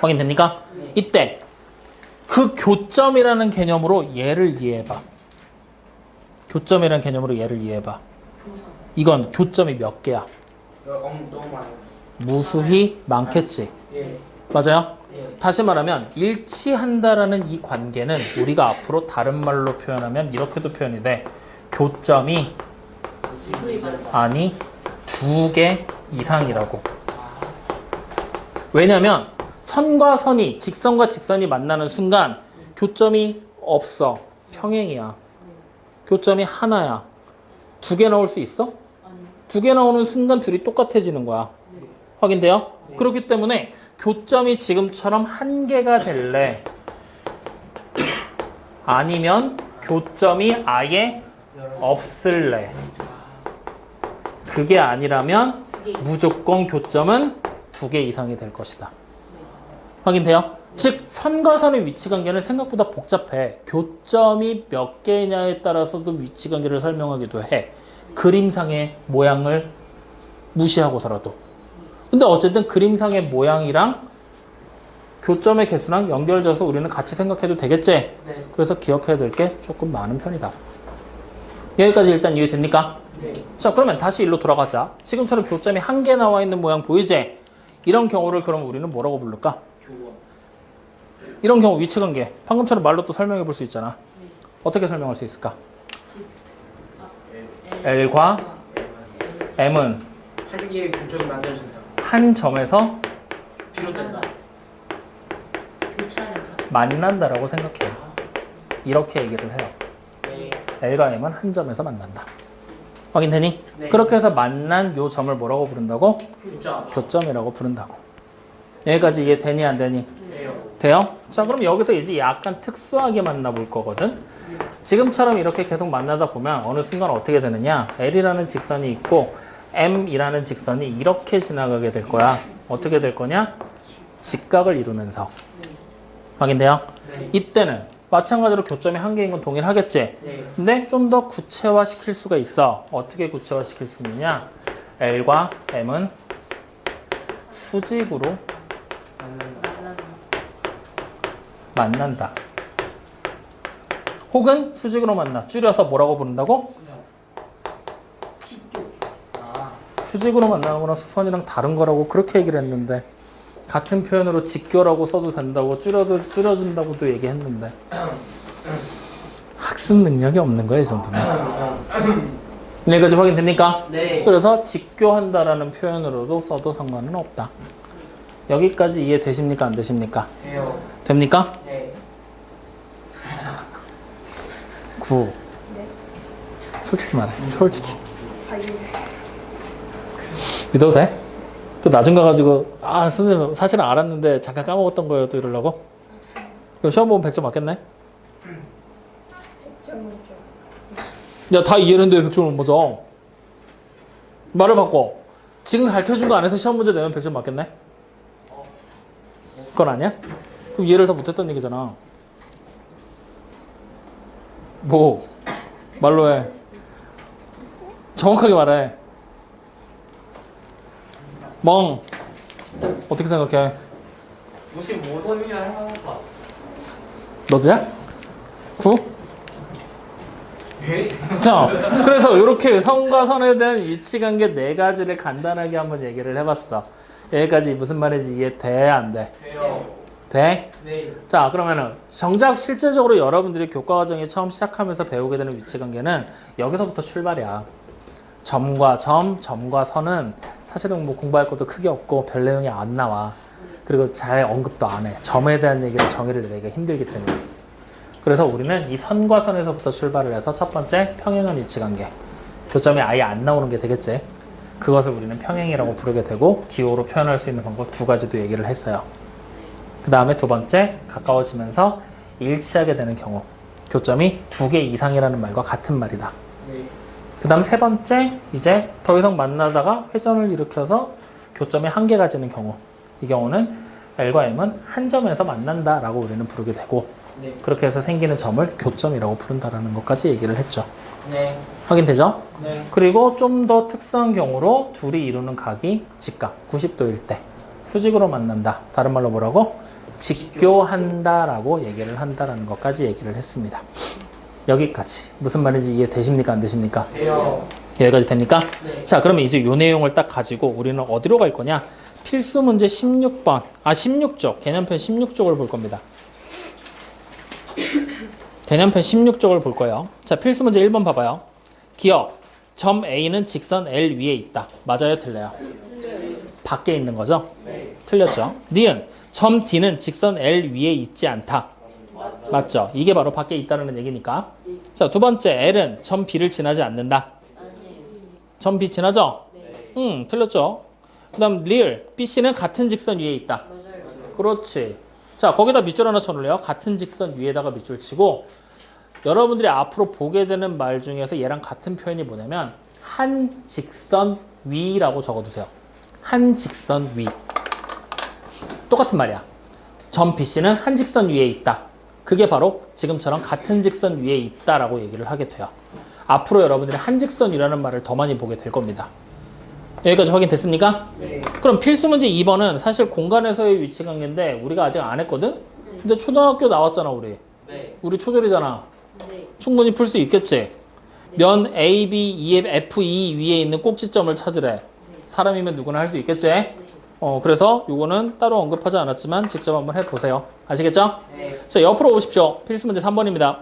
확인됩니까? 네. 이때 그 교점이라는 개념으로 얘를 이해해봐. 교점이라는 개념으로 얘를 이해해봐. 이건 교점이 몇 개야? 너무 많아요. 무수히 많겠지. 예. 맞아요? 예. 다시 말하면 일치한다라는 이 관계는 우리가 앞으로 다른 말로 표현하면 이렇게도 표현이 돼. 교점이 아니 2개 이상이라고. 왜냐면 선과 선이 직선과 직선이 만나는 순간 교점이 없어. 평행이야. 교점이 하나야. 2개 나올 수 있어? 2개 나오는 순간 둘이 똑같아지는 거야. 확인돼요? 그렇기 때문에 교점이 지금처럼 1개가 될래? 아니면 교점이 아예 없을래? 그게 아니라면 무조건 교점은 2개 이상이 될 것이다. 확인돼요? 즉 선과 선의 위치관계는 생각보다 복잡해. 교점이 몇 개냐에 따라서도 위치관계를 설명하기도 해. 그림상의 모양을 무시하고서라도. 근데 어쨌든 그림상의 모양이랑 교점의 개수랑 연결져서 우리는 같이 생각해도 되겠지? 네. 그래서 기억해야 될 게 조금 많은 편이다. 여기까지 일단 이해됩니까? 네. 자, 그러면 다시 일로 돌아가자. 지금처럼 교점이 1개 나와 있는 모양 보이지? 이런 경우를 그럼 우리는 뭐라고 부를까? 교원. 이런 경우 위치관계. 방금처럼 말로 또 설명해 볼 수 있잖아. 어떻게 설명할 수 있을까? L과 M은 한 개의 교점이 만들어진다. 한 점에서 비롯된다. 만난다라고 생각해요. 이렇게 얘기를 해요. 네. L과 M은 한 점에서 만난다. 확인되니? 네. 그렇게 해서 만난 요 점을 뭐라고 부른다고? 교점. 교점이라고 부른다고. 여기까지 이해되니 안 되니? 돼요. 돼요? 자, 그럼 여기서 이제 약간 특수하게 만나볼 거거든. 지금처럼 이렇게 계속 만나다 보면 어느 순간 어떻게 되느냐? L이라는 직선이 있고 M이라는 직선이 이렇게 지나가게 될 거야. 어떻게 될 거냐? 직각을 이루면서. 확인돼요? 네. 이때는 마찬가지로 교점이 한 개인 건 동일하겠지? 네. 근데 좀 더 구체화 시킬 수가 있어. 어떻게 구체화 시킬 수 있느냐? L과 M은 수직으로 만난다. 혹은 수직으로 만나. 줄여서 뭐라고 부른다고? 아. 수직으로 만나는 거랑 수선이랑 다른 거라고 그렇게 얘기를 했는데 같은 표현으로 직교라고 써도 된다고 줄여준다고도 얘기했는데 학습 능력이 없는 거예요, 이 정도면. 여기까지 확인됩니까? 네. 그래서 직교한다라는 표현으로도 써도 상관은 없다. 여기까지 이해되십니까? 안 되십니까? 돼요. 됩니까? 네. 9. 솔직히 말해. 솔직히. 믿어도 돼? 또 나중 가가지고 아 선생님 사실은 알았는데 잠깐 까먹었던 거예요 또 이러려고? 그럼 시험 보면 100점 맞겠네? 야 다 이해했는데 왜 100점 못 맞아? 말을 바꿔. 지금 가르쳐준 거 안에서 시험 문제 내면 100점 맞겠네? 그건 아니야? 그럼 이해를 다 못했던 얘기잖아. 뭐 말로 해. 정확하게 말해. 멍. 어떻게 생각해? 무슨 모섬이냐 할만할까? 너도야? 9? 예? 자, 그래서 이렇게 선과 선에 대한 위치 관계 네 가지를 간단하게 한번 얘기를 해봤어. 여기까지 무슨 말인지 이해돼? 안 돼? 돼요. 돼? 네. 자, 그러면은 정작 실제적으로 여러분들이 교과 과정에 처음 시작하면서 배우게 되는 위치 관계는 여기서부터 출발이야. 점과 점, 점과 선은 사실은 뭐 공부할 것도 크게 없고 별 내용이 안 나와. 그리고 잘 언급도 안 해. 점에 대한 얘기를 정의를 내기가 힘들기 때문에. 그래서 우리는 이 선과 선에서부터 출발을 해서 첫 번째 평행한 위치 관계. 교점이 아예 안 나오는 게 되겠지. 그것을 우리는 평행이라고 부르게 되고 기호로 표현할 수 있는 방법 두 가지도 얘기를 했어요. 그 다음에 두 번째 가까워지면서 일치하게 되는 경우. 교점이 두 개 이상이라는 말과 같은 말이다. 네. 그 다음 세 번째 이제 더 이상 만나다가 회전을 일으켜서 교점이 한 개 가지는 경우. 이 경우는 L과 M은 한 점에서 만난다라고 우리는 부르게 되고 네. 그렇게 해서 생기는 점을 교점이라고 부른다라는 것까지 얘기를 했죠. 네. 확인되죠? 네. 그리고 좀 더 특수한 경우로 둘이 이루는 각이 직각 90도일 때 수직으로 만난다. 다른 말로 뭐라고? 직교한다라고 얘기를 한다라는 것까지 얘기를 했습니다. 여기까지 무슨 말인지 이해되십니까? 안 되십니까? 돼요. 여기까지 됩니까? 네. 자, 그러면 이제 이 내용을 딱 가지고 우리는 어디로 갈 거냐? 필수 문제 16번, 16쪽, 개념편 16쪽을 볼 겁니다. 개념편 16쪽을 볼 거예요. 자, 필수 문제 1번 봐봐요. 기억, 점 A는 직선 L 위에 있다. 맞아요? 틀려요? 밖에 있는 거죠? 네. 틀렸죠? 니은, 점 D는 직선 L 위에 있지 않다. 맞죠? 이게 바로 밖에 있다는 얘기니까. 자, 두 번째, L은 점 B를 지나지 않는다. 점 B 지나죠? 틀렸죠? 그 다음 리을, BC는 같은 직선 위에 있다. 그렇지. 자, 거기다 밑줄 하나 쳐놓을래요? 같은 직선 위에다가 밑줄 치고 여러분들이 앞으로 보게 되는 말 중에서 얘랑 같은 표현이 뭐냐면 한 직선 위라고 적어두세요. 한 직선 위. 똑같은 말이야. 점 BC는 한 직선 위에 있다. 그게 바로 지금처럼 같은 직선 위에 있다라고 얘기를 하게 돼요. 앞으로 여러분들이 한 직선이라는 말을 더 많이 보게 될 겁니다. 여기까지 확인됐습니까? 네. 그럼 필수 문제 2번은 사실 공간에서의 위치 관계인데 우리가 아직 안 했거든? 근데 초등학교 나왔잖아 우리. 네. 우리 초졸이잖아. 충분히 풀 수 있겠지? 면 A, B, E, F, E 위에 있는 꼭지점을 찾으래. 사람이면 누구나 할 수 있겠지? 그래서 요거는 따로 언급하지 않았지만 직접 한번 해보세요. 아시겠죠? 네. 자, 옆으로 오십시오. 필수 문제 3번입니다.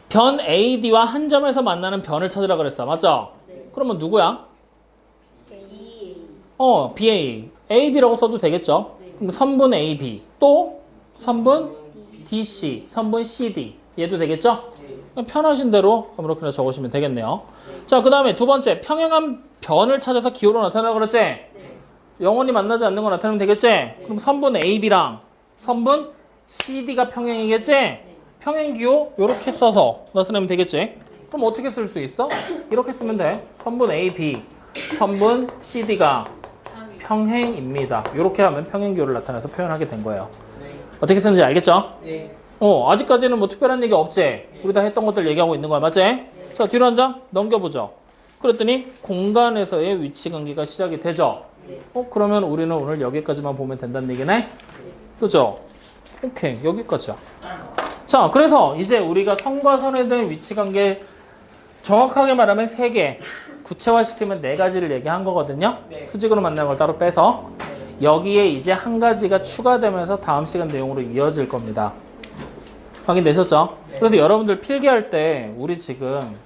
변 AD와 한 점에서 만나는 변을 찾으라 그랬어. 맞죠? 네. 그러면 누구야? BA. BA. AB라고 써도 되겠죠? 네. 그럼 선분 AB. 또 선분 DC. 선분 CD. 얘도 되겠죠? 그럼 편하신 대로 아무렇게나 적으시면 되겠네요. 자, 그 다음에 두 번째. 평행한 변을 찾아서 기호로 나타내라 그랬지? 네. 영원히 만나지 않는 거 나타내면 되겠지? 그럼 선분 AB랑 선분 CD가 평행이겠지? 평행 기호 이렇게 써서 나타내면 되겠지? 그럼 어떻게 쓸 수 있어? 이렇게 쓰면 돼. 선분 AB, 선분 CD가 평행입니다. 이렇게 하면 평행 기호를 나타내서 표현하게 된 거예요. 네. 어떻게 쓰는지 알겠죠? 네. 아직까지는 뭐 특별한 얘기 없지? 우리 다 했던 것들 얘기하고 있는 거야. 맞지? 자, 뒤로 한 장 넘겨보죠. 그랬더니 공간에서의 위치 관계가 시작이 되죠? 네. 그러면 우리는 오늘 여기까지만 보면 된다는 얘기네? 그죠? 오케이, 여기까지야. 자, 그래서 이제 우리가 선과 선에 대한 위치 관계 정확하게 말하면 3개, 구체화시키면 4가지를 얘기한 거거든요. 네. 수직으로 만나는 걸 따로 빼서 여기에 이제 한 가지가 추가되면서 다음 시간 내용으로 이어질 겁니다. 확인되셨죠? 그래서 여러분들 필기할 때 우리 지금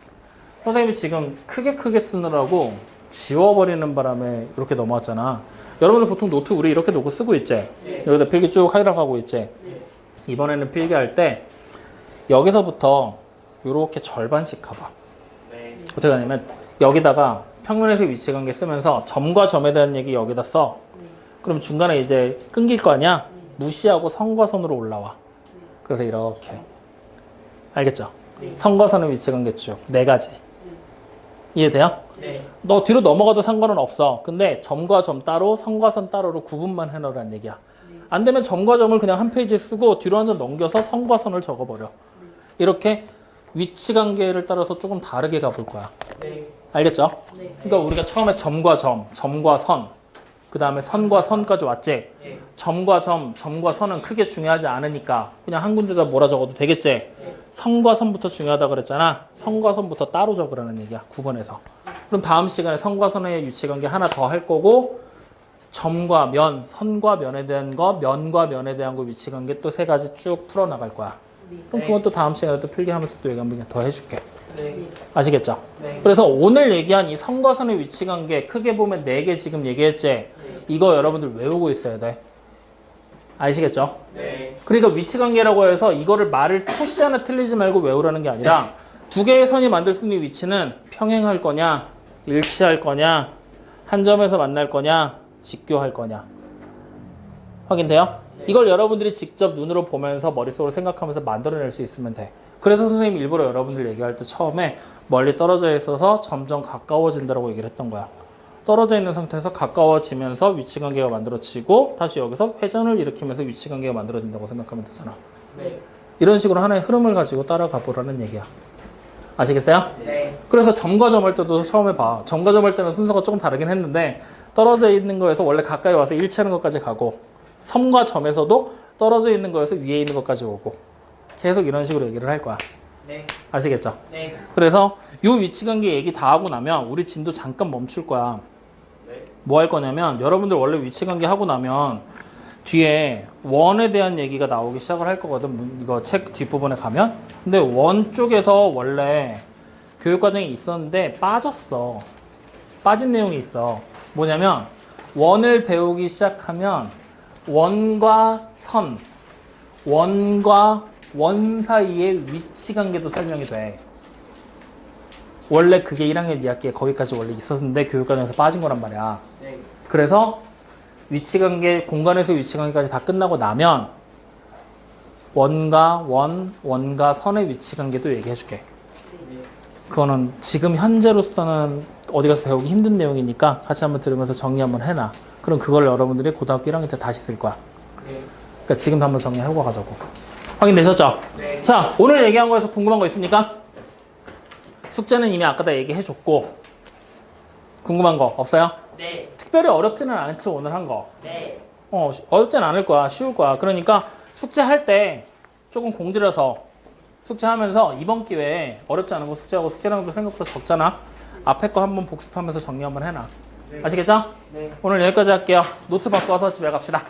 선생님이 지금 크게 쓰느라고 지워버리는 바람에 이렇게 넘어왔잖아. 여러분들 보통 노트 우리 이렇게 놓고 쓰고 있지? 여기다 필기 쭉 하려고 하고 있지? 이번에는 필기할 때 여기서부터 이렇게 절반씩 가봐. 네. 어떻게 하냐면 여기다가 평면에서 위치관계 쓰면서 점과 점에 대한 얘기 여기다 써. 그럼 중간에 이제 끊길 거 아니야? 무시하고 선과 선으로 올라와. 그래서 이렇게. 알겠죠? 선과 선의 위치관계 쭉 4가지. 이해돼요? 네. 너 뒤로 넘어가도 상관은 없어. 근데 점과 점 따로, 선과 선 따로로 구분만 해놓으라는 얘기야. 안 되면 점과 점을 그냥 한 페이지 쓰고 뒤로 한 장 넘겨서 선과 선을 적어버려. 이렇게 위치관계를 따라서 조금 다르게 가볼 거야. 네. 알겠죠? 네. 그러니까 우리가 처음에 점과 점, 점과 선, 그 다음에 선과 선까지 왔지? 네. 점과 점, 점과 선은 크게 중요하지 않으니까 그냥 한 군데다 뭐라 적어도 되겠지? 선과 선부터 중요하다 그랬잖아. 선과 선부터 따로 적으라는 얘기야. 9번에서. 그럼 다음 시간에 선과 선의 위치관계 하나 더 할 거고 점과 면, 선과 면에 대한 거, 면과 면에 대한 거 위치관계 또 3가지 쭉 풀어나갈 거야. 그럼 그건 또 다음 시간에 또 필기하면서 또 얘기 한번 더 해줄게. 네. 아시겠죠? 네. 그래서 오늘 얘기한 이 선과 선의 위치관계 크게 보면 4개 지금 얘기했지? 이거 여러분들 외우고 있어야 돼. 아시겠죠? 네. 그러니까 위치관계라고 해서 이거를 말을 토시 하나 틀리지 말고 외우라는 게 아니라 2개의 선이 만들 수 있는 위치는 평행할 거냐, 일치할 거냐, 한 점에서 만날 거냐, 직교할 거냐. 확인돼요? 이걸 여러분들이 직접 눈으로 보면서 머릿속으로 생각하면서 만들어낼 수 있으면 돼. 그래서 선생님이 일부러 여러분들 얘기할 때 처음에 멀리 떨어져 있어서 점점 가까워진다고 얘기를 했던 거야. 떨어져 있는 상태에서 가까워지면서 위치관계가 만들어지고 다시 여기서 회전을 일으키면서 위치관계가 만들어진다고 생각하면 되잖아. 네. 이런 식으로 하나의 흐름을 가지고 따라가 보라는 얘기야. 아시겠어요? 네. 그래서 점과 점 할 때도 처음에 봐. 점과 점 할 때는 순서가 조금 다르긴 했는데 떨어져 있는 거에서 원래 가까이 와서 일치하는 것까지 가고 선과 점에서도 떨어져 있는 거에서 위에 있는 것까지 오고 계속 이런 식으로 얘기를 할 거야. 네. 아시겠죠? 네. 그래서 이 위치관계 얘기 다 하고 나면 우리 진도 잠깐 멈출 거야. 네. 뭐 할 거냐면 여러분들 원래 위치관계 하고 나면 뒤에 원에 대한 얘기가 나오기 시작을 할 거거든. 이거 책 뒷부분에 가면. 근데 원 쪽에서 원래 교육과정이 있었는데 빠졌어. 빠진 내용이 있어. 뭐냐면 원을 배우기 시작하면 원과 선, 원과 원 사이의 위치관계도 설명이 돼. 원래 그게 1학년 2학기에 거기까지 원래 있었는데 교육과정에서 빠진 거란 말이야. 네. 그래서 위치관계, 공간에서 위치관계까지 다 끝나고 나면 원과 원, 원과 선의 위치관계도 얘기해줄게. 그거는 지금 현재로서는 어디 가서 배우기 힘든 내용이니까 같이 한번 들으면서 정리 한번 해놔. 그럼 그걸 여러분들이 고등학교 1학년 때 다시 쓸 거야. 네. 그러니까 지금도 한번 정리하고 가자고. 확인되셨죠? 네. 자, 오늘 얘기한 거에서 궁금한 거 있습니까? 숙제는 이미 아까 다 얘기해줬고 궁금한 거 없어요? 네. 특별히 어렵지는 않지 오늘 한 거. 네. 어렵진 않을 거야. 쉬울 거야. 그러니까 숙제할 때 조금 공들여서 숙제하면서 이번 기회에 어렵지 않은 거 숙제하고 숙제량도 생각보다 적잖아. 앞에 거 한번 복습하면서 정리 한번 해놔. 아시겠죠? 네. 오늘 여기까지 할게요. 노트 바꿔서 집에 갑시다.